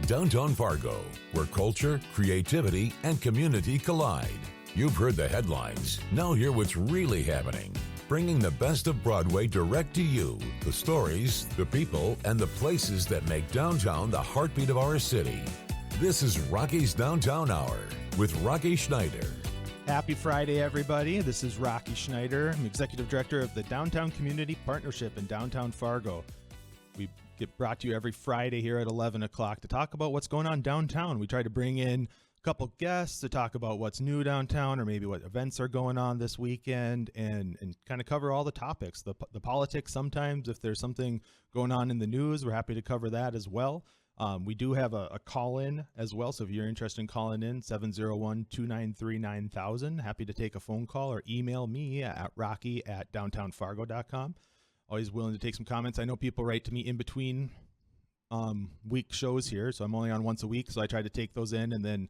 Downtown Fargo, where culture, creativity, and community collide. You've heard the headlines. Now hear what's really happening. Bringing the best of Broadway direct to you. The stories, the people, and the places that make downtown the heartbeat of our city. This is Rocky's Downtown Hour with Rocky Schneider. Happy Friday, everybody. This is Rocky Schneider. I'm Executive Director of the Downtown Community Partnership in downtown Fargo. We get brought to you every Friday here at 11 o'clock to talk about what's going on downtown. We try to bring in a couple guests to talk about what's new downtown or maybe what events are going on this weekend and kind of cover all the topics, the politics sometimes. If there's something going on in the news, we're happy to cover that as well. We do have a call-in as well, so if you're interested in calling in, 701-293-9000. Happy to take a phone call or email me at rocky@downtownfargo.com. Always willing to take some comments. I know people write to me in between week shows here, so I'm only on once a week, so I try to take those in and then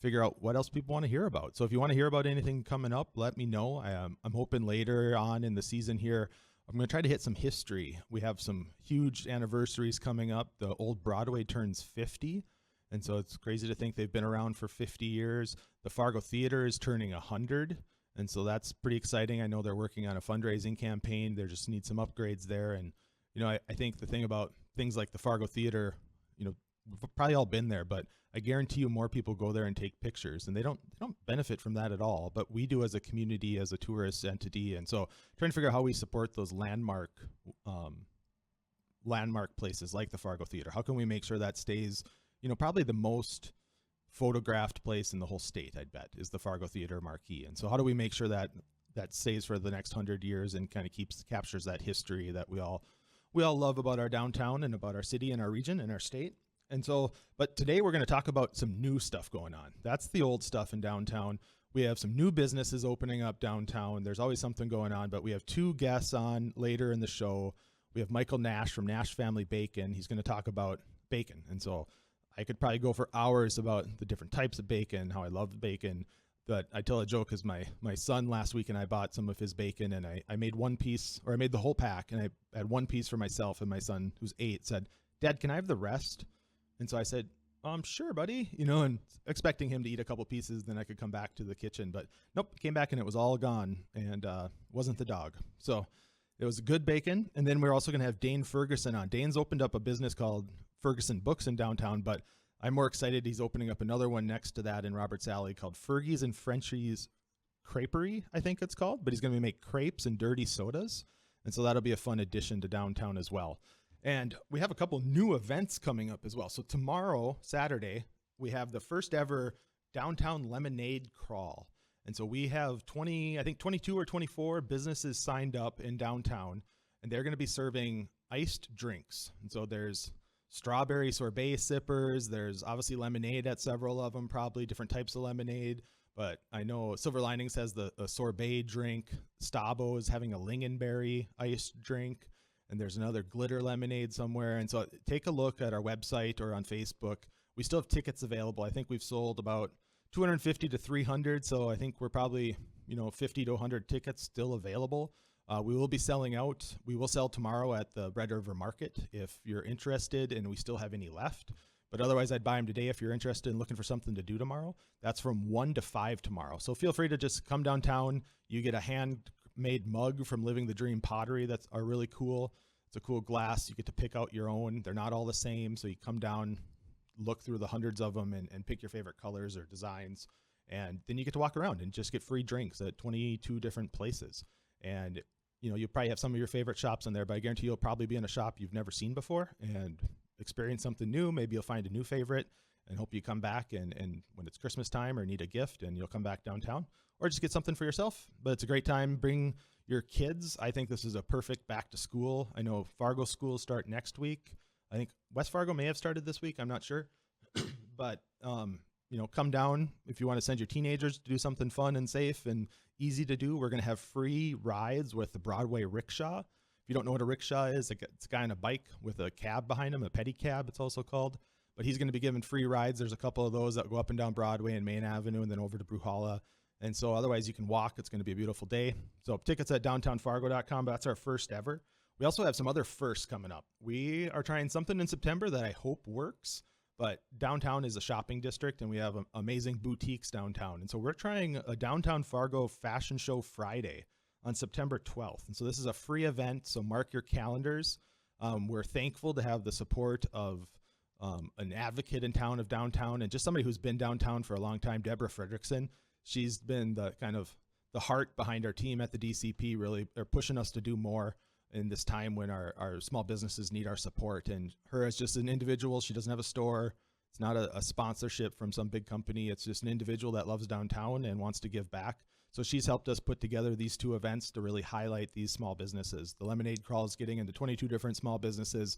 figure out what else people want to hear about. So if you want to hear about anything coming up, let me know. I'm hoping later on in the season here, I'm going to try to hit some history. We have some huge anniversaries coming up. The old Broadway turns 50, and so it's crazy to think they've been around for 50 years. The Fargo Theater is turning 100, and so that's pretty exciting. I know they're working on a fundraising campaign. They just need some upgrades there. And, you know, I think the thing about things like the Fargo Theater, you know, we've probably all been there, but I guarantee you more people go there and take pictures, and they don't benefit from that at all. But we do as a community, as a tourist entity. And so trying to figure out how we support those landmark places like the Fargo Theater. How can we make sure that stays, you know, probably the most photographed place in the whole state, I'd bet, is the Fargo Theater marquee. And so how do we make sure that that stays for the next 100 years and kind of captures that history that we all love about our downtown and about our city and our region and our state. And so, but today we're going to talk about some new stuff going on. That's the old stuff in downtown. We have some new businesses opening up downtown. There's always something going on, but we have two guests on later in the show. We have Michael Nash from Nash Family Bacon. He's going to talk about bacon. And so I could probably go for hours about the different types of bacon, how I love bacon. But I tell a joke because my son last week and I bought some of his bacon, and I made one piece, or I made the whole pack, and I had one piece for myself, and my son, who's 8, said, "Dad, can I have the rest?" And so I said, sure, buddy, you know, and expecting him to eat a couple pieces, then I could come back to the kitchen. But nope, came back and it was all gone, and wasn't the dog. So it was good bacon. And then we're also going to have Dane Ferguson on. Dane's opened up a business called Ferguson Books in downtown, but I'm more excited. He's opening up another one next to that in Roberts Alley called Fergie's and Frenchie's Creperie, I think it's called. But he's going to make crepes and dirty sodas. And so that'll be a fun addition to downtown as well. And we have a couple new events coming up as well. So tomorrow, Saturday, we have the first ever downtown lemonade crawl. And so we have 22 or 24 businesses signed up in downtown, and they're going to be serving iced drinks. And so there's strawberry sorbet sippers. There's obviously lemonade at several of them, probably different types of lemonade. But I know Silver Linings has the sorbet drink. Stabo is having a lingonberry iced drink. And there's another glitter lemonade somewhere. And so take a look at our website or on Facebook. We still have tickets available. I think we've sold about 250 to 300. So I think we're probably, 50 to 100 tickets still available. We will be selling out. We will sell tomorrow at the Red River Market if you're interested and we still have any left. But otherwise, I'd buy them today if you're interested in looking for something to do tomorrow. That's from 1 to 5 tomorrow. So feel free to just come downtown. You get a handmade mug from Living the Dream Pottery that's are really cool. It's a cool glass. You get to pick out your own. They're not all the same. So you come down, look through the hundreds of them and pick your favorite colors or designs. And then you get to walk around and just get free drinks at 22 different places. And you'll probably have some of your favorite shops in there, but I guarantee you'll probably be in a shop you've never seen before and experience something new. Maybe you'll find a new favorite and hope you come back and when it's Christmas time or need a gift and you'll come back downtown or just get something for yourself. But it's a great time. Bring your kids. I think this is a perfect back to school. I know Fargo schools start next week. I think West Fargo may have started this week. I'm not sure. But, come down if you want to send your teenagers to do something fun and safe and easy to do. We're going to have free rides with the Broadway rickshaw. If you don't know what a rickshaw is, it's a guy on a bike with a cab behind him, a pedicab it's also called. But he's going to be giving free rides. There's a couple of those that go up and down Broadway and Main Avenue and then over to Bruhala. And so otherwise you can walk. It's going to be a beautiful day. So tickets at downtownfargo.com. That's our first ever. We also have some other firsts coming up. We are trying something in September that I hope works. but downtown is a shopping district, and we have amazing boutiques downtown. And so we're trying a downtown Fargo fashion show Friday on September 12th. And so this is a free event, so mark your calendars. We're thankful to have the support of an advocate in town of downtown, and just somebody who's been downtown for a long time, Deborah Fredrickson. She's been the kind of the heart behind our team at the DCP. Really, they're pushing us to do more in this time when our small businesses need our support. And her as just an individual, she doesn't have a store. It's not a sponsorship from some big company. It's just an individual that loves downtown and wants to give back. So she's helped us put together these 2 events to really highlight these small businesses. The Lemonade Crawl is getting into 22 different small businesses.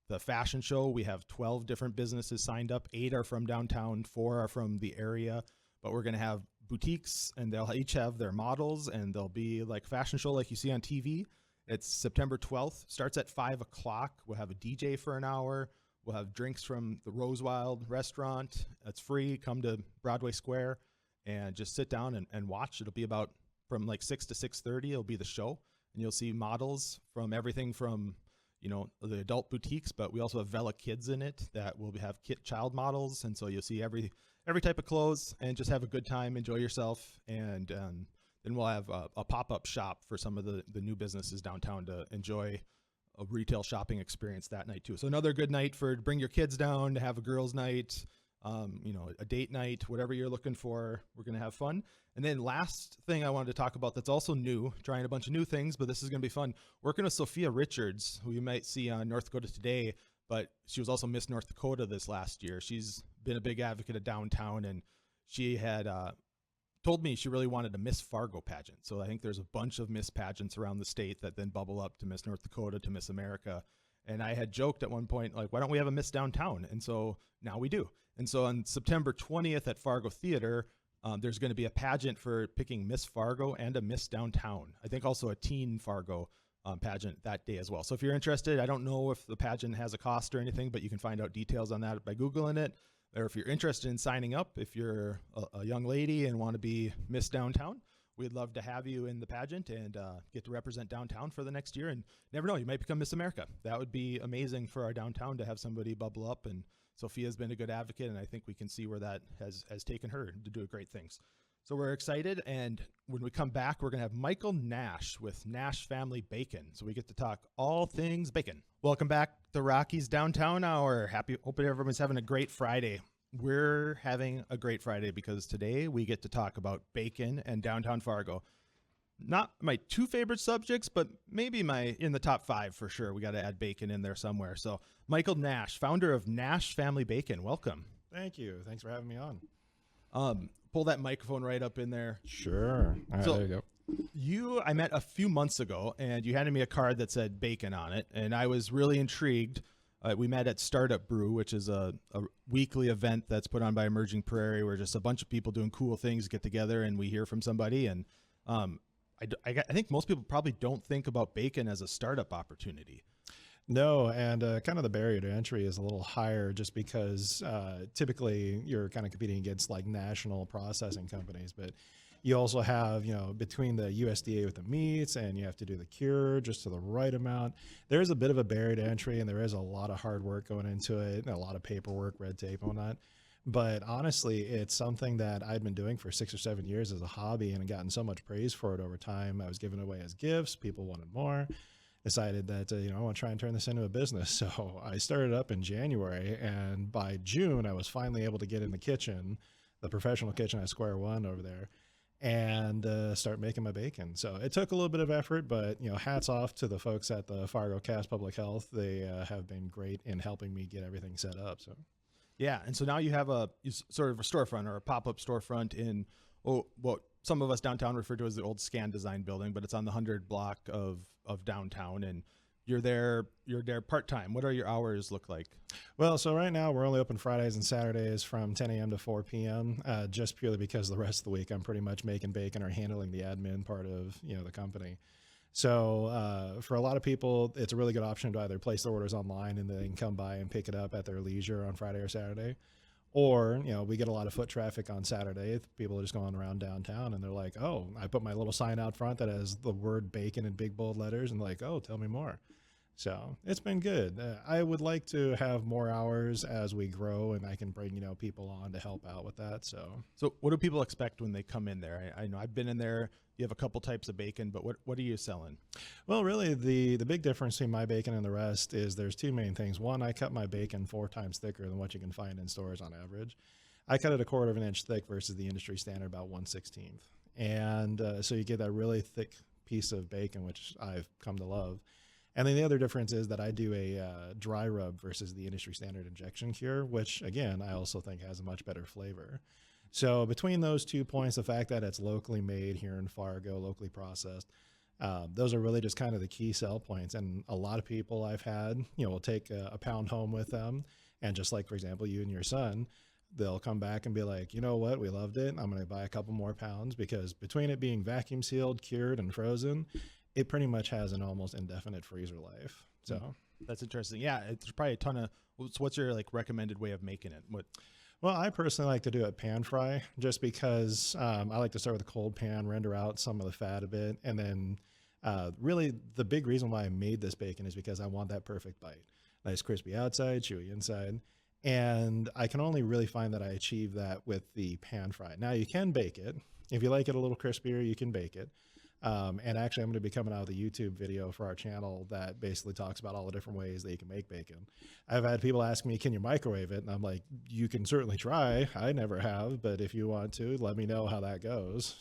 The fashion show, we have 12 different businesses signed up. 8 are from downtown, 4 are from the area. But we're going to have boutiques, and they'll each have their models, and there'll be like fashion show like you see on TV. It's September 12th, starts at 5 o'clock. We'll have a DJ for an hour. We'll have drinks from the Rosewild restaurant. It's free. Come to Broadway Square and just sit down and watch. It'll be about from like 6 to 6:30. It'll be the show, and you'll see models from everything from, you know, the adult boutiques, but we also have Vela Kids in it that will have child models. And so you'll see every type of clothes and just have a good time, enjoy yourself. And then we'll have a pop-up shop for some of the new businesses downtown to enjoy a retail shopping experience that night too. So another good night for bring your kids down, to have a girls' night, you know, a date night, whatever you're looking for. We're going to have fun. And then last thing I wanted to talk about that's also new, trying a bunch of new things, but this is going to be fun. Working with Sophia Richards, who you might see on North Dakota Today, but she was also Miss North Dakota this last year. She's been a big advocate of downtown, and she had told me she really wanted a Miss Fargo pageant. So I think there's a bunch of Miss pageants around the state that then bubble up to Miss North Dakota, to Miss America. And I had joked at one point, like, why don't we have a Miss Downtown? And so now we do. And so on September 20th at Fargo Theater, there's going to be a pageant for picking Miss Fargo and a Miss Downtown. I think also a Teen Fargo pageant that day as well. So if you're interested, I don't know if the pageant has a cost or anything, but you can find out details on that by Googling it. Or if you're interested in signing up, if you're a young lady and want to be Miss Downtown, we'd love to have you in the pageant and get to represent downtown for the next year. And never know, you might become Miss America. That would be amazing for our downtown to have somebody bubble up. And Sophia's been a good advocate, and I think we can see where that has taken her to do great things. So we're excited. And when we come back, we're going to have Michael Nash with Nash Family Bacon. So we get to talk all things bacon. Welcome back to Rocky's Downtown Hour. Hope everyone's having a great Friday. We're having a great Friday because today we get to talk about bacon and downtown Fargo. Not my 2 favorite subjects, but maybe in the top 5 for sure. We got to add bacon in there somewhere. So Michael Nash, founder of Nash Family Bacon. Welcome. Thank you. Thanks for having me on. Pull that microphone right up in there. Sure. All right, there you go. I met a few months ago, and you handed me a card that said bacon on it, and I was really intrigued. We met at Startup Brew, which is a weekly event that's put on by Emerging Prairie, where just a bunch of people doing cool things get together and we hear from somebody. And I think most people probably don't think about bacon as a startup opportunity. No, and kind of the barrier to entry is a little higher just because typically you're kind of competing against like national processing companies, but you also have, you know, between the USDA with the meats and you have to do the cure just to the right amount. There's a bit of a barrier to entry, and there is a lot of hard work going into it and a lot of paperwork, red tape, and whatnot. But honestly, it's something that I've been doing for 6 or 7 years as a hobby and gotten so much praise for it over time. I was giving away as gifts. People wanted more. Decided that, I want to try and turn this into a business. So I started up in January, and by June, I was finally able to get in the kitchen, the professional kitchen at Square One over there, and start making my bacon. So it took a little bit of effort, but, hats off to the folks at the Fargo Cass Public Health. They have been great in helping me get everything set up. So, yeah. And so now you have sort of a storefront or a pop-up storefront in what some of us downtown refer to as the old Scan Design building, but it's on the 100 block of downtown, and you're there part-time. What are your hours look like? Well, so right now we're only open Fridays and Saturdays from 10 a.m. to 4 p.m. Just purely because the rest of the week I'm pretty much making bacon or handling the admin part of, the company. So for a lot of people, it's a really good option to either place their orders online and then they can come by and pick it up at their leisure on Friday or Saturday. Or, we get a lot of foot traffic on Saturday. People are just going around downtown and they're like, oh, I put my little sign out front that has the word bacon in big bold letters and like, oh, tell me more. So it's been good. I would like to have more hours as we grow, and I can bring, people on to help out with that. So what do people expect when they come in there? I know I've been in there. You have a couple types of bacon, but what are you selling? Well, really, the big difference between my bacon and the rest is there's two main things. One, I cut my bacon 4 times thicker than what you can find in stores on average. I cut it 1/4 of an inch thick versus the industry standard about 1/16. And so you get that really thick piece of bacon, which I've come to love. And then the other difference is that I do a dry rub versus the industry standard injection cure, which again, I also think has a much better flavor. So between those 2 points, the fact that it's locally made here in Fargo, locally processed, those are really just kind of the key sell points. And a lot of people I've had, will take a pound home with them. And just like, for example, you and your son, they'll come back and be like, you know what, we loved it. I'm going to buy a couple more pounds, because between it being vacuum sealed, cured, and frozen, it pretty much has an almost indefinite freezer life. So that's interesting. Yeah, it's probably a ton of. What's your recommended way of making it? Well, I personally like to do it pan fry, just because I like to start with a cold pan, render out some of the fat a bit, and then really the big reason why I made this bacon is because I want that perfect bite. Nice crispy outside, chewy inside. And I can only really find that I achieve that with the pan fry. Now you can bake it. If you like it a little crispier, you can bake it. And actually, I'm going to be coming out with a YouTube video for our channel that basically talks about all the different ways that you can make bacon. I've had people ask me, can you microwave it? And I'm like, you can certainly try. I never have, but if you want to, let me know how that goes.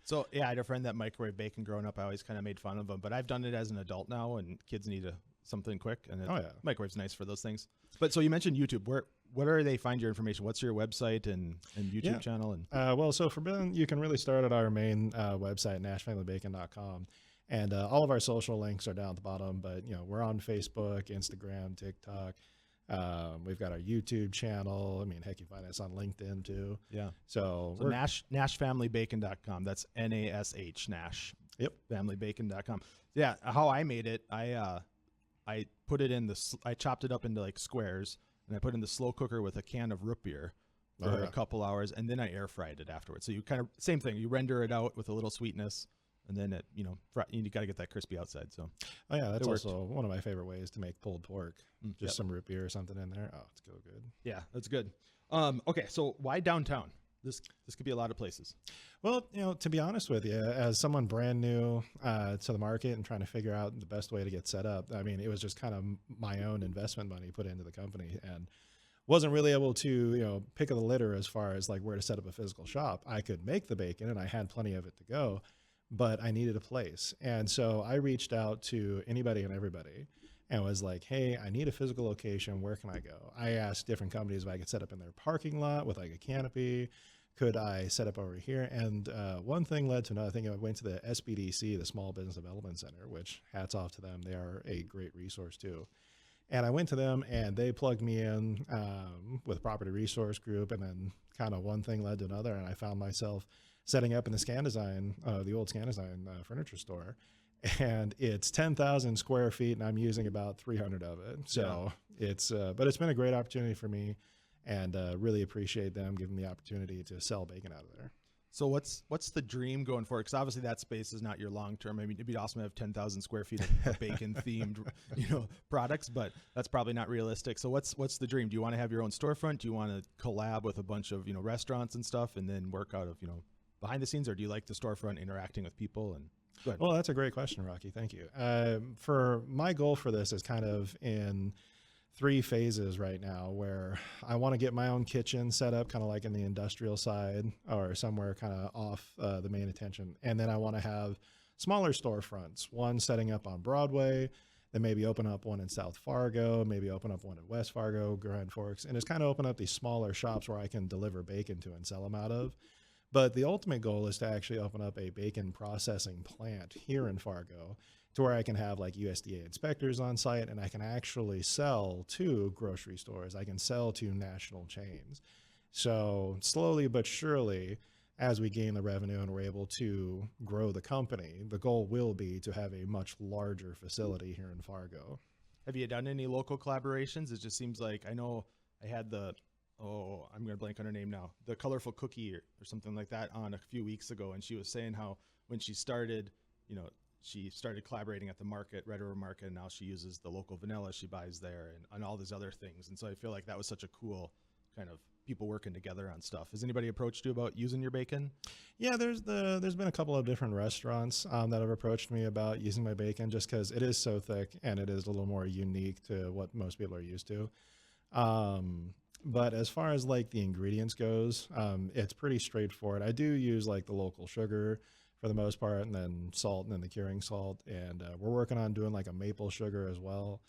So yeah, I had a friend that microwave bacon growing up. I always kind of made fun of him, but I've done it as an adult now, and kids need something quick, and microwave's nice for those things. But so you mentioned YouTube. Where do they find your information? What's your website and YouTube channel? And well, so for Ben, you can really start at our main website, nashfamilybacon.com. And all of our social links are down at the bottom, but we're on Facebook, Instagram, TikTok. We've got our YouTube channel. I mean, heck, you find us on LinkedIn too. Yeah. So nashfamilybacon.com. That's NASH, Nash. Yep. Familybacon.com. Yeah. How I made it, I put it in I chopped it up into squares, and I put it in the slow cooker with a can of root beer for a couple hours, and then I air fried it afterwards. So you kind of, same thing, you render it out with a little sweetness, and then it, you got to get that crispy outside. So, oh yeah, that's also one of my favorite ways to make pulled pork. Just some root beer or something in there. Oh, it's so good. Yeah, that's good. Okay, so why downtown? This could be a lot of places. Well, to be honest with you, as someone brand new to the market and trying to figure out the best way to get set up, I mean, it was just kind of my own investment money put into the company, and wasn't really able to, pick of the litter as far as where to set up a physical shop. I could make the bacon, and I had plenty of it to go, but I needed a place. And so I reached out to anybody and everybody and was like, hey, I need a physical location. Where can I go? I asked different companies if I could set up in their parking lot with a canopy. Could I set up over here? And one thing led to another thing. I went to the SBDC, the Small Business Development Center, which hats off to them. They are a great resource too. And I went to them, and they plugged me in with a property resource group. And then kind of one thing led to another. And I found myself setting up in the Scan Design, the old Scan Design furniture store. And it's 10,000 square feet, and I'm using about 300 of it. So but it's been a great opportunity for me. And really appreciate them giving me the opportunity to sell bacon out of there. So what's the dream going forward? Because obviously that space is not your long term. I mean, it'd be awesome to have 10,000 square feet of bacon themed, products, but that's probably not realistic. So what's the dream? Do you want to have your own storefront? Do you want to collab with a bunch of restaurants and stuff, and then work out of behind the scenes, or do you like the storefront interacting with people? And go ahead. Well, that's a great question, Rocky. Thank you. For my goal for this is kind of in 3 phases right now, where I want to get my own kitchen set up, kind of like in the industrial side or somewhere kind of off the main attention. And then I want to have smaller storefronts, one setting up on Broadway, then maybe open up one in South Fargo, maybe open up one in West Fargo, Grand Forks, and just kind of open up these smaller shops where I can deliver bacon to and sell them out of. But the ultimate goal is to actually open up a bacon processing plant here in Fargo, to where I can have USDA inspectors on site, and I can actually sell to grocery stores. I can sell to national chains. So slowly but surely, as we gain the revenue and we're able to grow the company, the goal will be to have a much larger facility here in Fargo. Have you done any local collaborations? It just seems like, I know I had I'm going to blank on her name now, the Colorful Cookie or something like that on a few weeks ago. And she was saying how when she started, she started collaborating at the market, Red River Market, and now she uses the local vanilla she buys there and all these other things. And so I feel like that was such a cool kind of people working together on stuff. Has anybody approached you about using your bacon? Yeah, there's been a couple of different restaurants that have approached me about using my bacon just because it is so thick and it is a little more unique to what most people are used to. But as far as like the ingredients goes, it's pretty straightforward. I do use like the local sugar for the most part, and then salt, and then the curing salt. And we're working on doing like a maple sugar as well.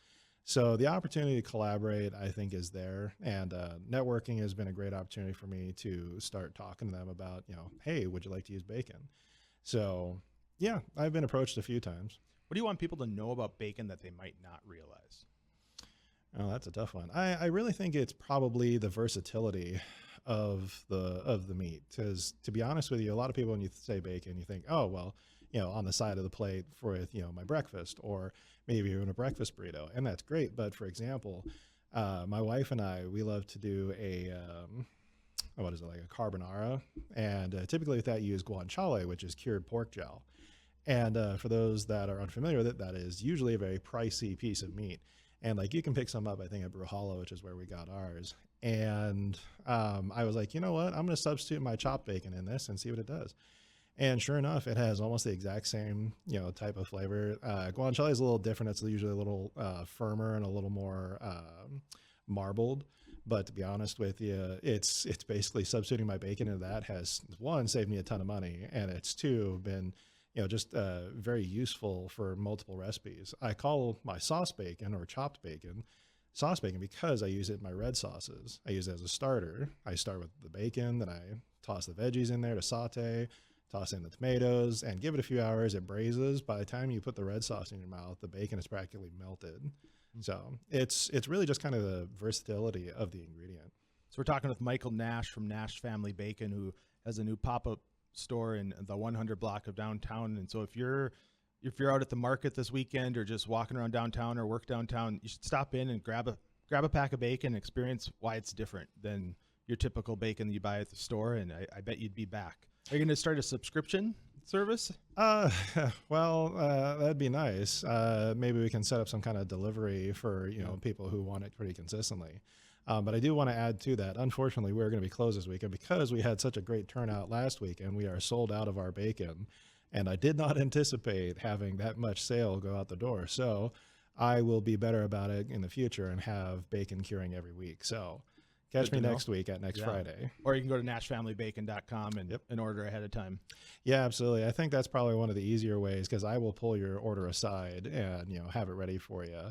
So the opportunity to collaborate, I think, is there. And networking has been a great opportunity for me to start talking to them about, hey, would you like to use bacon? So yeah, I've been approached a few times. What do you want people to know about bacon that they might not realize? Oh, that's a tough one. I really think it's probably the versatility of the meat. Because to be honest with you, a lot of people, when you say bacon, you think, oh, well, on the side of the plate for my breakfast, or maybe even a breakfast burrito. And that's great. But for example, my wife and I, we love to do a carbonara. And typically with that, you use guanciale, which is cured pork jowl. And for those that are unfamiliar with it, that is usually a very pricey piece of meat. And like you can pick some up, I think, at Bruhala, which is where we got ours. And I was like, you know what? I'm going to substitute my chopped bacon in this and see what it does. And sure enough, it has almost the exact same, type of flavor. Guanciale is a little different. It's usually a little firmer and a little more marbled. But to be honest with you, it's basically substituting my bacon into that has, one, saved me a ton of money, and it's two, been just very useful for multiple recipes. I call my sauce bacon or chopped bacon sauce bacon because I use it in my red sauces. I use it as a starter. I start with the bacon, then I toss the veggies in there to saute, toss in the tomatoes, and give it a few hours. It braises. By the time you put the red sauce in your mouth, the bacon is practically melted. So it's really just kind of the versatility of the ingredient. So we're talking with Michael Nash from Nash Family Bacon, who has a new pop-up store in the 100 block of downtown. And so if you're out at the market this weekend or just walking around downtown or work downtown, you should stop in and grab a pack of bacon and experience why it's different than your typical bacon that you buy at the store. And I bet you'd be back. Are you going to start a subscription service? Well, that'd be nice. Maybe we can set up some kind of delivery for, people who want it pretty consistently. But I do want to add to that. Unfortunately, we're going to be closed this weekend because we had such a great turnout last week and we are sold out of our bacon. And I did not anticipate having that much sale go out the door. So I will be better about it in the future and have bacon curing every week. So catch me next week at next Friday. Or you can go to nashfamilybacon.com and order ahead of time. Yeah, absolutely. I think that's probably one of the easier ways because I will pull your order aside and, have it ready for you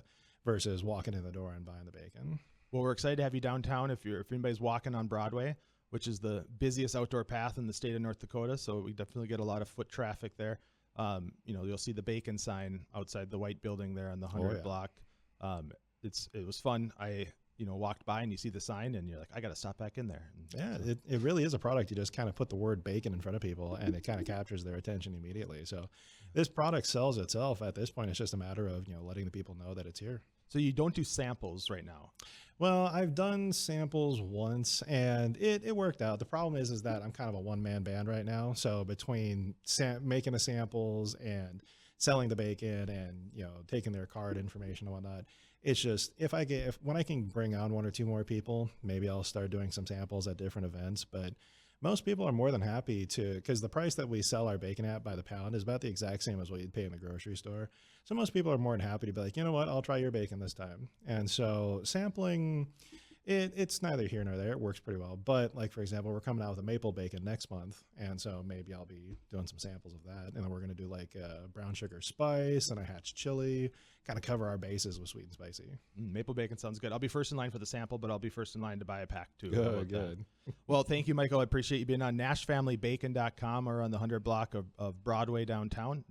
versus walking in the door and buying the bacon. Well, we're excited to have you downtown. If anybody's walking on Broadway, which is the busiest outdoor path in the state of North Dakota, so we definitely get a lot of foot traffic there. You'll see the bacon sign outside the white building there on the 100 block. It was fun. I walked by and you see the sign and you're like, I got to stop back in there. Yeah, it really is a product. You just kind of put the word bacon in front of people and it kind of captures their attention immediately. So this product sells itself. At this point, it's just a matter of, letting the people know that it's here. So you don't do samples right now? Well, I've done samples once and it worked out. The problem is that I'm kind of a one-man band right now. So between making the samples and selling the bacon and, taking their card information and whatnot, it's just when I can bring on one or two more people, maybe I'll start doing some samples at different events. But most people are more than happy to, because the price that we sell our bacon at by the pound is about the exact same as what you'd pay in the grocery store. So most people are more than happy to be like, you know what, I'll try your bacon this time. And so sampling, it's neither here nor there. It works pretty well. But like, for example, we're coming out with a maple bacon next month. And so maybe I'll be doing some samples of that. And then we're going to do like a brown sugar spice and a hatch chili, kind of cover our bases with sweet and spicy. Maple bacon sounds good. I'll be first in line for the sample, but I'll be first in line to buy a pack too. Good. Well, thank you, Michael. I appreciate you being on NashFamilyBacon.com or on the 100 block of Broadway downtown.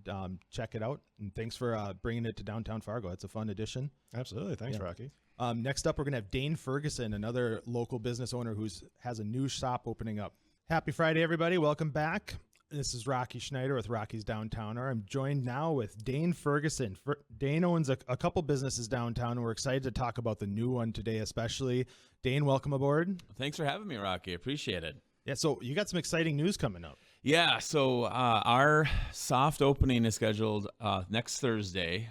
Check it out. And thanks for bringing it to downtown Fargo. It's a fun addition. Absolutely. Thanks, Rocky. Next up, we're going to have Dane Ferguson, another local business owner who has a new shop opening up. Happy Friday, everybody. Welcome back. This is Rocky Schneider with Rocky's Downtowner. I'm joined now with Dane Ferguson. Dane owns a couple businesses downtown, and we're excited to talk about the new one today especially. Dane, welcome aboard. Thanks for having me, Rocky. Appreciate it. Yeah, so you got some exciting news coming up. Yeah, so our soft opening is scheduled next Thursday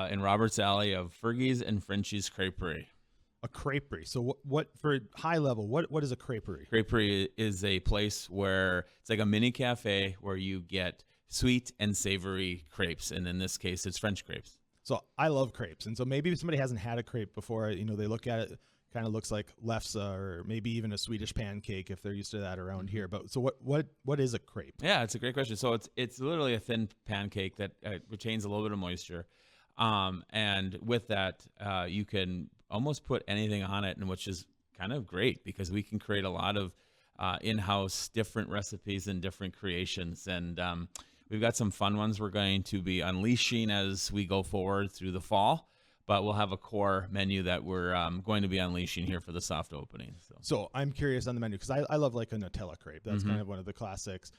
in Roberts Alley of Fergie's and Frenchie's Creperie. A creperie. So what for high level? What is a creperie? Creperie is a place where it's like a mini cafe where you get sweet and savory crepes, and in this case, it's French crepes. So I love crepes, and so maybe if somebody hasn't had a crepe before, they look at it, kind of looks like lefse or maybe even a Swedish pancake if they're used to that around here. But so what is a crepe? Yeah, it's a great question. So it's literally a thin pancake that retains a little bit of moisture, and with that, you can almost put anything on it, and which is kind of great because we can create a lot of in-house different recipes and different creations, and we've got some fun ones we're going to be unleashing as we go forward through the fall. But we'll have a core menu that we're going to be unleashing here for the soft opening. So I'm curious on the menu because I love like a Nutella crepe. That's kind of one of the classics.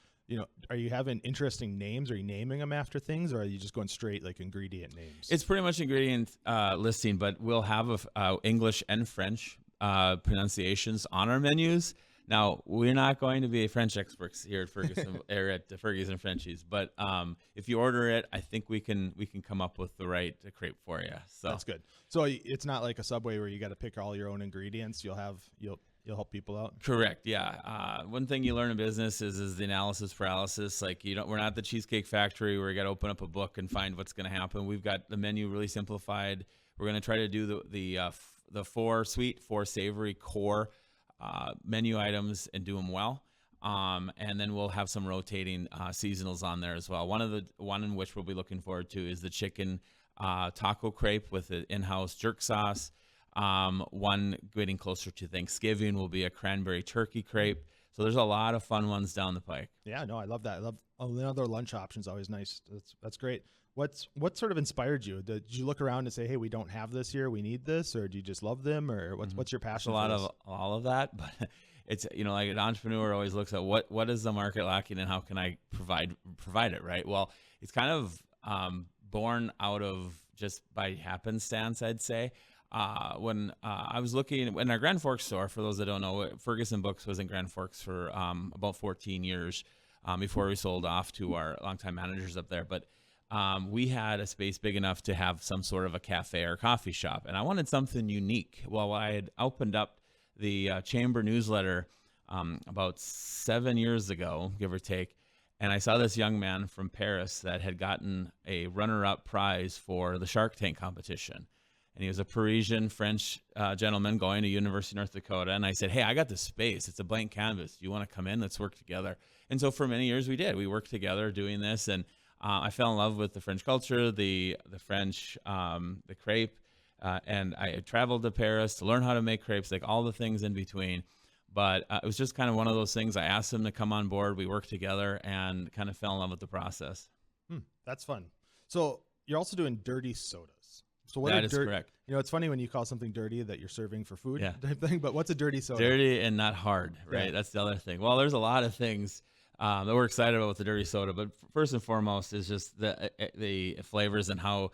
Are you having interesting names? Are you naming them after things, or are you just going straight like ingredient names? It's pretty much ingredient listing, but we'll have English and French pronunciations on our menus. Now, we're not going to be French experts here at Ferguson or at Fergie's and Frenchie's, but if you order it, I think we can come up with the right crepe for you. So that's good. So it's not like a Subway where you got to pick all your own ingredients. You'll help people out. Correct. Yeah. One thing you learn in business is the analysis paralysis. Like we're not the Cheesecake Factory where you got to open up a book and find what's going to happen. We've got the menu really simplified. We're going to try to do the 4 sweet, 4 savory core menu items and do them well. And then we'll have some rotating seasonals on there as well. One in which we'll be looking forward to is the chicken taco crepe with the in-house jerk sauce. One getting closer to Thanksgiving will be a cranberry turkey crepe. So there's a lot of fun ones down the pike. Yeah, no, I love that. I love another lunch options. Always nice. That's great. What sort of inspired you? Did you look around and say, "Hey, we don't have this here. We need this," or do you just love them, or what's your passion? A lot of all of that, but it's like an entrepreneur always looks at what is the market lacking and how can I provide it, right? Well, it's kind of born out of just by happenstance, I'd say. When I was looking in our Grand Forks store, for those that don't know, Ferguson Books was in Grand Forks for about 14 years before we sold off to our longtime managers up there. But we had a space big enough to have some sort of a cafe or coffee shop, and I wanted something unique. Well, I had opened up the Chamber newsletter about 7 years ago, give or take, and I saw this young man from Paris that had gotten a runner-up prize for the Shark Tank competition. And he was a Parisian French gentleman going to University of North Dakota. And I said, "Hey, I got this space. It's a blank canvas. Do you want to come in? Let's work together." And so for many years we did. We worked together doing this. And I fell in love with the French culture, the French, the crepe. And I traveled to Paris to learn how to make crepes, like all the things in between. But it was just kind of one of those things. I asked him to come on board. We worked together and kind of fell in love with the process. That's fun. So you're also doing dirty sodas. So that is correct. It's funny when you call something dirty that you're serving for food type thing, but what's a dirty soda? Dirty and not hard, right? Yeah. That's the other thing. Well, there's a lot of things that we're excited about with the dirty soda, but first and foremost is just the flavors and how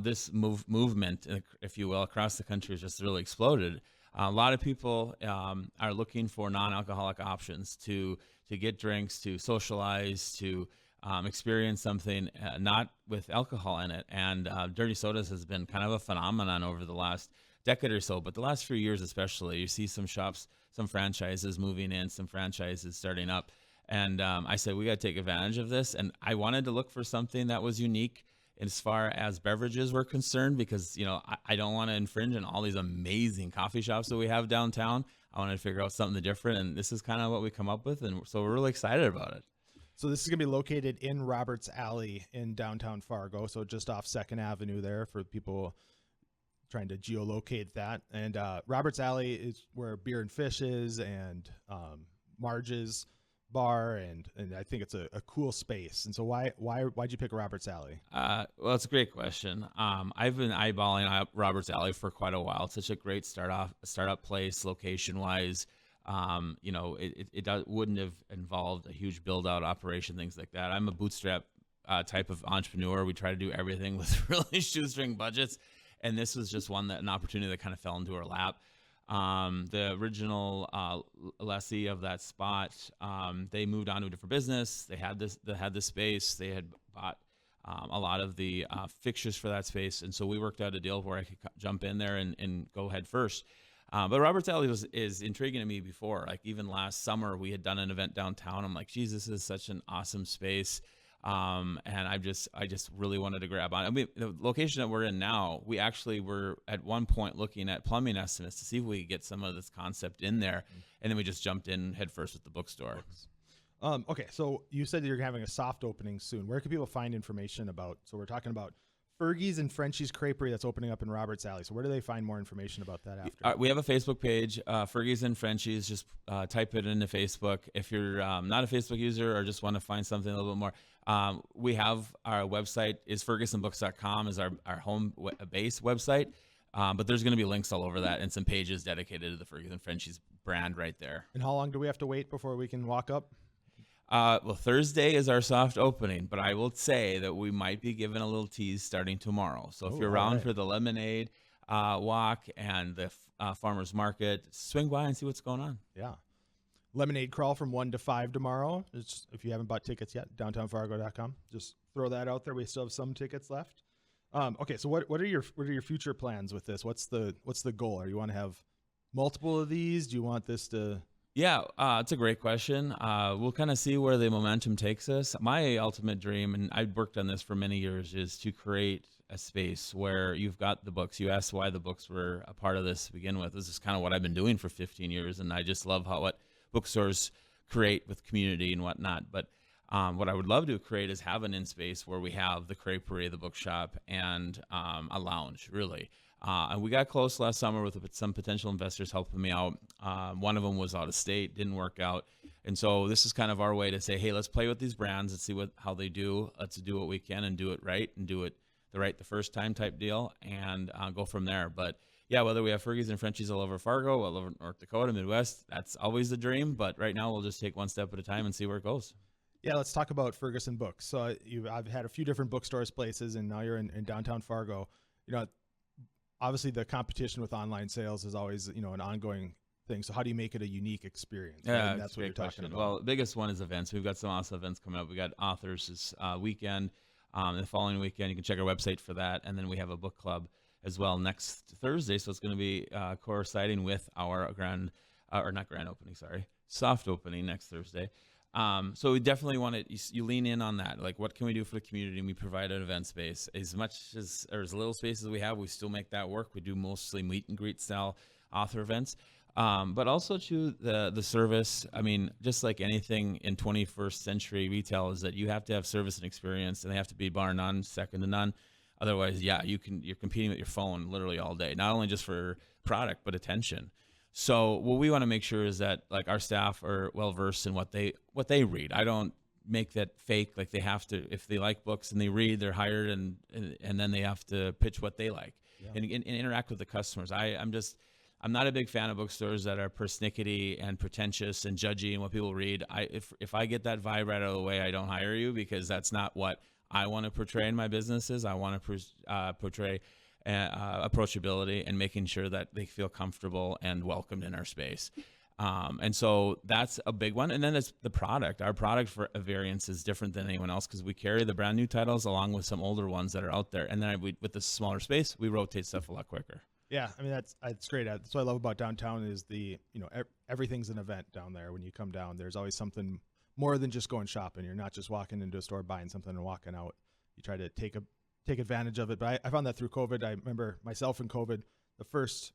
this movement, if you will, across the country has just really exploded. A lot of people are looking for non-alcoholic options to get drinks, to socialize, to experience something not with alcohol in it. And dirty sodas has been kind of a phenomenon over the last decade or so, but the last few years especially. You see some shops, some franchises moving in, some franchises starting up. And I said, we got to take advantage of this. And I wanted to look for something that was unique as far as beverages were concerned, because, I don't want to infringe on all these amazing coffee shops that we have downtown. I wanted to figure out something different, and this is kind of what we come up with. And so we're really excited about it. So this is going to be located in Roberts Alley in downtown Fargo, so just off 2nd Avenue there for people trying to geolocate that. And Roberts Alley is where Beer and Fish is, and Marge's bar, and I think it's a cool space. And so why'd you pick Roberts Alley? Well, it's a great question. I've been eyeballing Roberts Alley for quite a while. It's such a great startup place, location-wise. It wouldn't have involved a huge build-out operation, things like that. I'm a bootstrap type of entrepreneur. We try to do everything with really shoestring budgets, and this was just an opportunity that kind of fell into our lap. The original lessee of that spot, they moved on to a different business. They had this space. They had bought a lot of the fixtures for that space, and so we worked out a deal where I could jump in there and go head first. But Roberts Alley is intriguing to me before. Like even last summer, we had done an event downtown. I'm like, geez, this is such an awesome space. And I just really wanted to grab on. I mean, the location that we're in now, we actually were at one point looking at plumbing estimates to see if we could get some of this concept in there. And then we just jumped in head first with the bookstore. Okay, so you said you're having a soft opening soon. Where can people find information about? So we're talking about Fergie's and Frenchie's Creperie that's opening up in Roberts Alley. So where do they find more information about that after? We have a Facebook page, Fergie's and Frenchie's. Just type it into Facebook. If you're not a Facebook user or just want to find something a little bit more, we have our website is fergusonbooks.com is our home base website. But there's going to be links all over that and some pages dedicated to the Fergie's and Frenchie's brand right there. And how long do we have to wait before we can walk up? Well, Thursday is our soft opening, but I will say that we might be giving a little tease starting tomorrow. So if you're around for the lemonade walk and the farmer's market, swing by and see what's going on. Yeah. Lemonade crawl from 1 to 5 tomorrow. If you haven't bought tickets yet, downtownfargo.com. Just throw that out there. We still have some tickets left. Okay, so what are your future plans with this? What's the goal? Or you want to have multiple of these? Do you want this to... Yeah, it's a great question. We'll kind of see where the momentum takes us. My ultimate dream, and I've worked on this for many years, is to create a space where you've got the books. You asked why the books were a part of this to begin with. This is kind of what I've been doing for 15 years, and I just love what bookstores create with community and whatnot. But what I would love to create is have an in-space where we have the creperie, the bookshop, and a lounge, really. And we got close last summer with some potential investors helping me out. One of them was out of state, didn't work out. And so this is kind of our way to say, hey, let's play with these brands and see how they do. Let's do what we can and do it right and do it the first time type deal and go from there. But yeah, whether we have Fergie's and Frenchie's all over Fargo, all over North Dakota, Midwest, that's always the dream. But right now we'll just take one step at a time and see where it goes. Yeah, let's talk about Ferguson Books. So I've had a few different bookstores places, and now you're in downtown Fargo. Obviously the competition with online sales is always, an ongoing thing. So how do you make it a unique experience? Yeah, right? That's what you're talking about. Well, the biggest one is events. We've got some awesome events coming up. We got authors this weekend. The following weekend, you can check our website for that. And then we have a book club as well next Thursday. So it's going to be coinciding with our soft opening next Thursday. So we definitely want you lean in on that. Like, what can we do for the community? And we provide an event space. As much as, or as little space as we have, we still make that work. We do mostly meet and greet style author events. But also to the service. I mean, just like anything in 21st century retail is that you have to have service and experience, and they have to be bar none, second to none. Otherwise, yeah, you're competing with your phone literally all day, not only just for product, but attention. So what we want to make sure is that like our staff are well versed in what they read. I don't make that fake. Like they have to, if they like books and they read, they're hired and then they have to pitch what they like and interact with the customers. I'm not a big fan of bookstores that are persnickety and pretentious and judgy and what people read. If I get that vibe right out of the way, I don't hire you, because that's not what I want to portray in my businesses. I want to portray approachability and making sure that they feel comfortable and welcomed in our space. And so that's a big one. And then it's the product. Our product for a variance is different than anyone else because we carry the brand new titles along with some older ones that are out there. And then with the smaller space, we rotate stuff a lot quicker. Yeah, I mean, that's great. That's what I love about downtown is everything's an event down there. When you come down, there's always something more than just going shopping. You're not just walking into a store buying something and walking out. You try to take advantage of it. But I found that through COVID. I remember myself in COVID, the first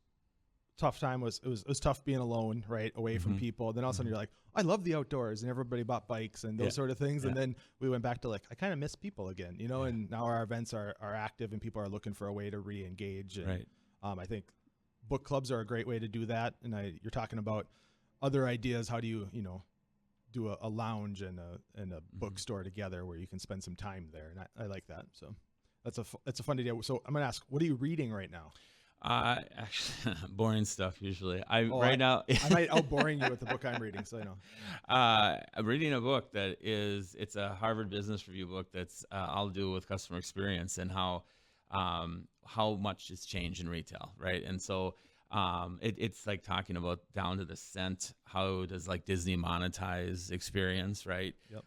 tough time was it was tough being alone, right, away from people. Then all of a sudden you're like, I love the outdoors, and everybody bought bikes and those sort of things. And then we went back to like, I kind of miss people again, and now our events are active and people are looking for a way to re-engage. And, right. I think book clubs are a great way to do that. And you're talking about other ideas. How do you, do a lounge and a bookstore together where you can spend some time there. And I like that. So that's a fun idea. So I'm going to ask, what are you reading right now? Actually, boring stuff usually. Now I might out-boring you with the book I'm reading, so I'm reading a book it's a Harvard Business Review book that's all to do with customer experience and how much it's changed in retail, right? And so It's like talking about down to the cent. How does like Disney monetize experience, right? Yep.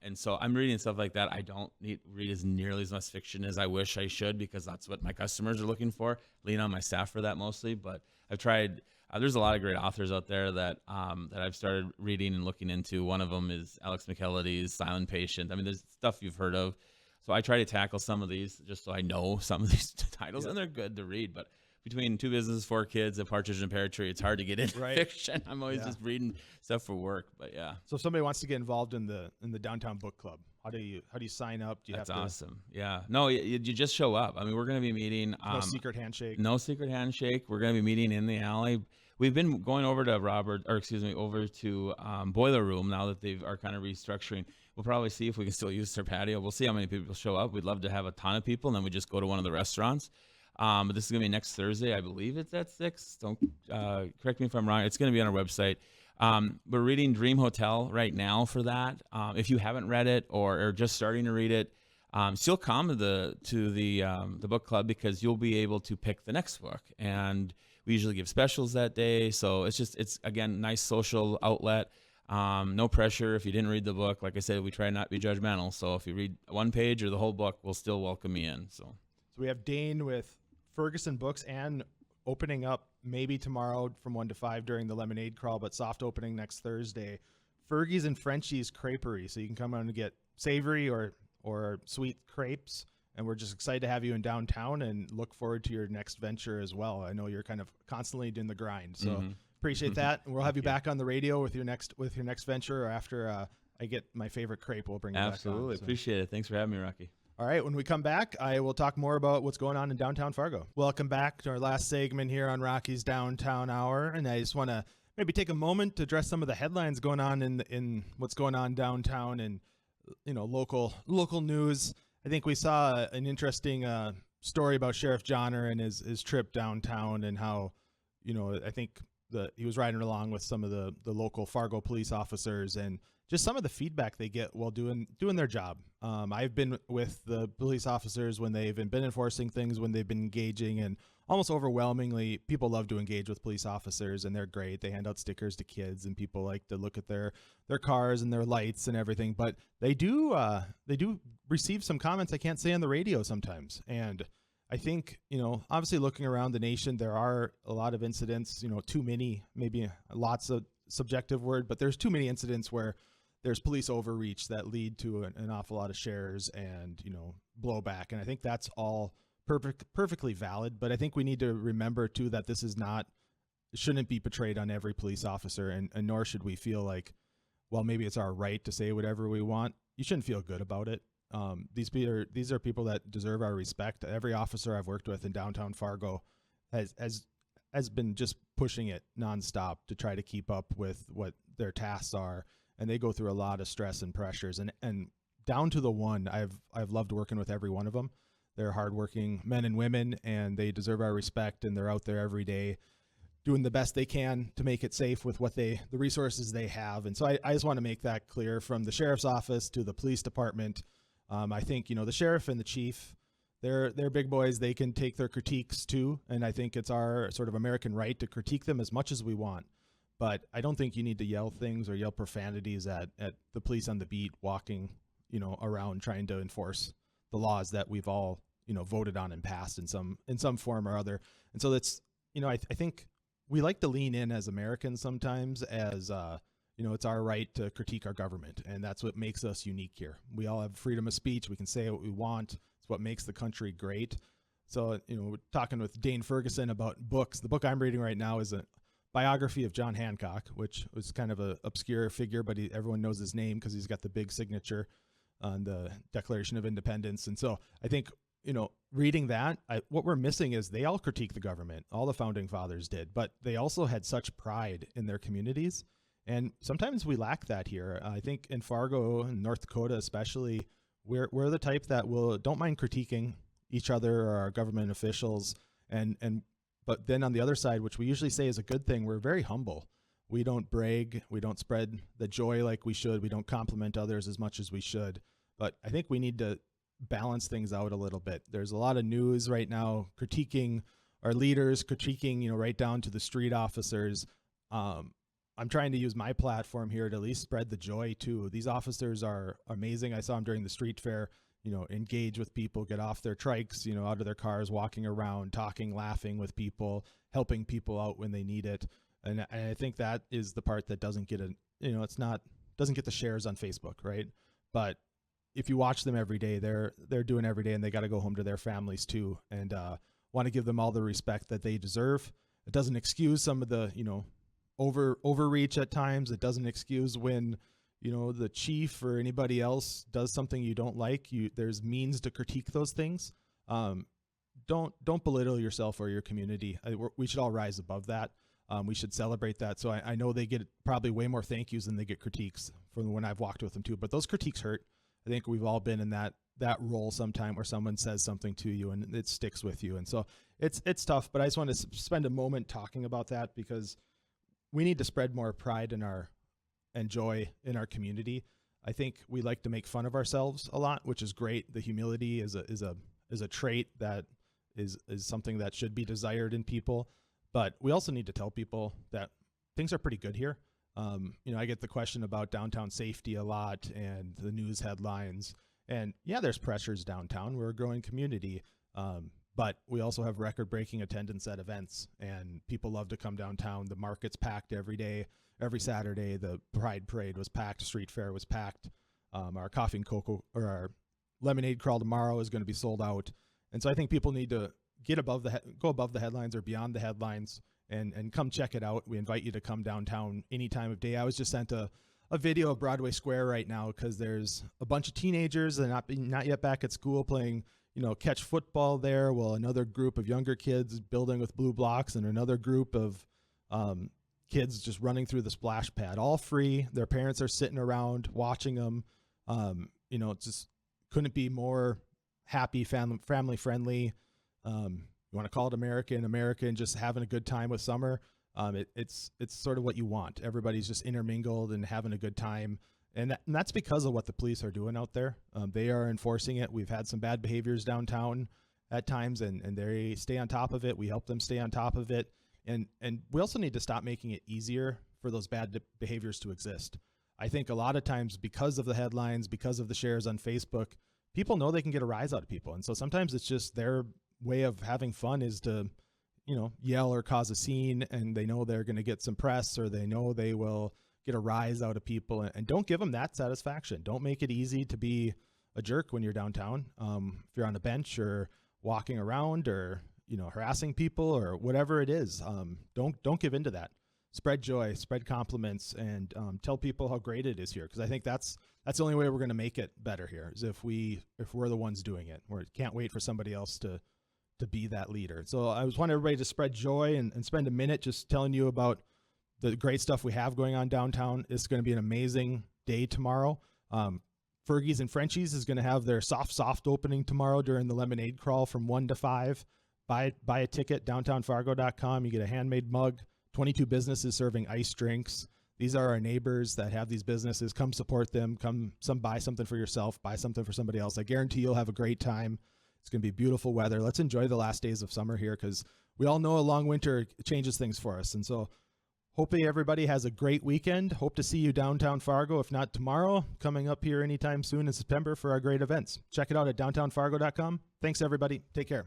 And so I'm reading stuff like that. I don't read as nearly as much fiction as I wish I should, because that's what my customers are looking for. Lean on my staff for that mostly, but I've tried. There's a lot of great authors out there that I've started reading and looking into. One of them is Alex McKellidy's Silent Patient. I mean, there's stuff you've heard of. So I try to tackle some of these just so I know some of these titles, and they're good to read. But between Two Businesses, Four Kids, A Partridge in a Pear Tree, it's hard to get into fiction. I'm always just reading stuff for work, but yeah. So if somebody wants to get involved in the downtown book club, how do you sign up? Do you That's have to, awesome. Yeah. No, you just show up. I mean, we're going to be meeting. no secret handshake. No secret handshake. We're going to be meeting in the alley. We've been going over to over to Boiler Room now that they are kind of restructuring. We'll probably see if we can still use their patio. We'll see how many people show up. We'd love to have a ton of people, and then we just go to one of the restaurants. But this is going to be next Thursday. I believe it's at 6. Don't correct me if I'm wrong. It's going to be on our website. We're reading Dream Hotel right now for that. If you haven't read it or are just starting to read it, still come to the book club, because you'll be able to pick the next book. And we usually give specials that day. So it's again, nice social outlet. No pressure if you didn't read the book. Like I said, we try not to be judgmental. So if you read one page or the whole book, we'll still welcome you in. So we have Dane with Ferguson Books and opening up maybe tomorrow from 1 to 5 during the lemonade crawl, but soft opening next Thursday. Fergie's and Frenchie's Creperie. So you can come out and get savory or sweet crepes. And we're just excited to have you in downtown and look forward to your next venture as well. I know you're kind of constantly doing the grind. So appreciate that. And we'll have you back on the radio with your next venture, or after I get my favorite crepe, we'll bring you back on. Absolutely. Appreciate it. Thanks for having me, Rocky. All right, when we come back, I will talk more about what's going on in downtown Fargo. Welcome back to our last segment here on Rocky's Downtown Hour, and I just want to maybe take a moment to address some of the headlines going on in what's going on downtown and local news. I think we saw an interesting story about Sheriff Johnner and his trip downtown, and how I think he was riding along with some of the local Fargo police officers, and just some of the feedback they get while doing their job. I've been with the police officers when they've been enforcing things, when they've been engaging, and almost overwhelmingly, people love to engage with police officers, and they're great. They hand out stickers to kids, and people like to look at their cars and their lights and everything. But they do receive some comments I can't say on the radio sometimes, and I think, obviously looking around the nation, there are a lot of incidents, too many, maybe lots of subjective word, but there's too many incidents where there's police overreach that lead to an awful lot of shares and, blowback. And I think that's all perfectly valid. But I think we need to remember too, that this shouldn't be portrayed on every police officer, and nor should we feel like, well, maybe it's our right to say whatever we want. You shouldn't feel good about it. These are people that deserve our respect. Every officer I've worked with in downtown Fargo has been just pushing it nonstop to try to keep up with what their tasks are, and they go through a lot of stress and pressures. And down to the one, I've loved working with every one of them. They're hardworking men and women, and they deserve our respect. And they're out there every day doing the best they can to make it safe with the resources they have. And so I just want to make that clear, from the sheriff's office to the police department. I think, the sheriff and the chief, they're big boys. They can take their critiques too. And I think it's our sort of American right to critique them as much as we want. But I don't think you need to yell things or yell profanities at the police on the beat walking, around trying to enforce the laws that we've all, voted on and passed in some form or other. And so that's, I think we like to lean in as Americans sometimes as, it's our right to critique our government, and that's what makes us unique here. We all have freedom of speech. We can say what we want. It's what makes the country great. So, we're talking with Dane Ferguson about books. The book I'm reading right now is a biography of John Hancock, which was kind of an obscure figure, but everyone knows his name because he's got the big signature on the Declaration of Independence. And so I think, reading that, what we're missing is they all critique the government. All the founding fathers did, but they also had such pride in their communities. And sometimes we lack that here. I think in Fargo and North Dakota especially, we're the type that don't mind critiquing each other or our government officials. But then on the other side, which we usually say is a good thing, we're very humble. We don't brag. We don't spread the joy like we should. We don't compliment others as much as we should. But I think we need to balance things out a little bit. There's a lot of news right now critiquing our leaders, critiquing, right down to the street officers. I'm trying to use my platform here to at least spread the joy too. These officers are amazing. I saw them during the street fair, engage with people, get off their trikes, out of their cars, walking around, talking, laughing with people, helping people out when they need it. And I think that is the part that doesn't get doesn't get the shares on Facebook, right? But if you watch them every day, they're doing every day, and they got to go home to their families too, and want to give them all the respect that they deserve. It doesn't excuse some of the, overreach at times. It doesn't excuse when, the chief or anybody else does something you don't like. There's means to critique those things. Don't belittle yourself or your community. We should all rise above that. We should celebrate that. So I know they get probably way more thank yous than they get critiques from when I've walked with them too. But those critiques hurt. I think we've all been in that role sometime where someone says something to you and it sticks with you. And so it's tough, but I just want to spend a moment talking about that, because we need to spread more pride and joy in our community. I think we like to make fun of ourselves a lot, which is great. The humility is a trait that is something that should be desired in people. But we also need to tell people that things are pretty good here. I get the question about downtown safety a lot and the news headlines. And yeah, there's pressures downtown. We're a growing community. But we also have record-breaking attendance at events, and people love to come downtown. The market's packed every day, every Saturday. The Pride Parade was packed. Street Fair was packed. Our coffee and cocoa, or our lemonade crawl tomorrow, is going to be sold out. And so I think people need to go above the headlines or beyond the headlines and come check it out. We invite you to come downtown any time of day. I was just sent a video of Broadway Square right now because there's a bunch of teenagers that are not yet back at school playing, catch football there. Well, another group of younger kids building with blue blocks, and another group of kids just running through the splash pad, all free. Their parents are sitting around watching them. Just couldn't be more happy, family friendly. You want to call it American, just having a good time with summer. It's sort of what you want. Everybody's just intermingled and having a good time. And that's because of what the police are doing out there. They are enforcing it. We've had some bad behaviors downtown at times, and they stay on top of it. We help them stay on top of it. And we also need to stop making it easier for those bad behaviors to exist. I think a lot of times, because of the headlines, because of the shares on Facebook, people know they can get a rise out of people. And so sometimes it's just their way of having fun is to, yell or cause a scene, and they know they're going to get some press, or they know they will get a rise out of people, and don't give them that satisfaction. Don't make it easy to be a jerk when you're downtown. If you're on a bench or walking around or, harassing people or whatever it is, don't give into that. Spread joy, spread compliments, and tell people how great it is here. Because I think that's the only way we're going to make it better here, is if we're the ones doing it. We can't wait for somebody else to be that leader. So I just want everybody to spread joy and spend a minute just telling you about the great stuff we have going on downtown. It's going to be an amazing day tomorrow. Fergie's and Frenchie's is going to have their soft opening tomorrow during the lemonade crawl from 1 to 5. Buy a ticket, downtownfargo.com. You get a handmade mug, 22 businesses serving iced drinks. These are our neighbors that have these businesses. Come support them. Buy something for yourself. Buy something for somebody else. I guarantee you'll have a great time. It's going to be beautiful weather. Let's enjoy the last days of summer here, because we all know a long winter changes things for us. And so hopefully everybody has a great weekend. Hope to see you downtown Fargo, if not tomorrow, coming up here anytime soon in September for our great events. Check it out at downtownfargo.com. Thanks, everybody. Take care.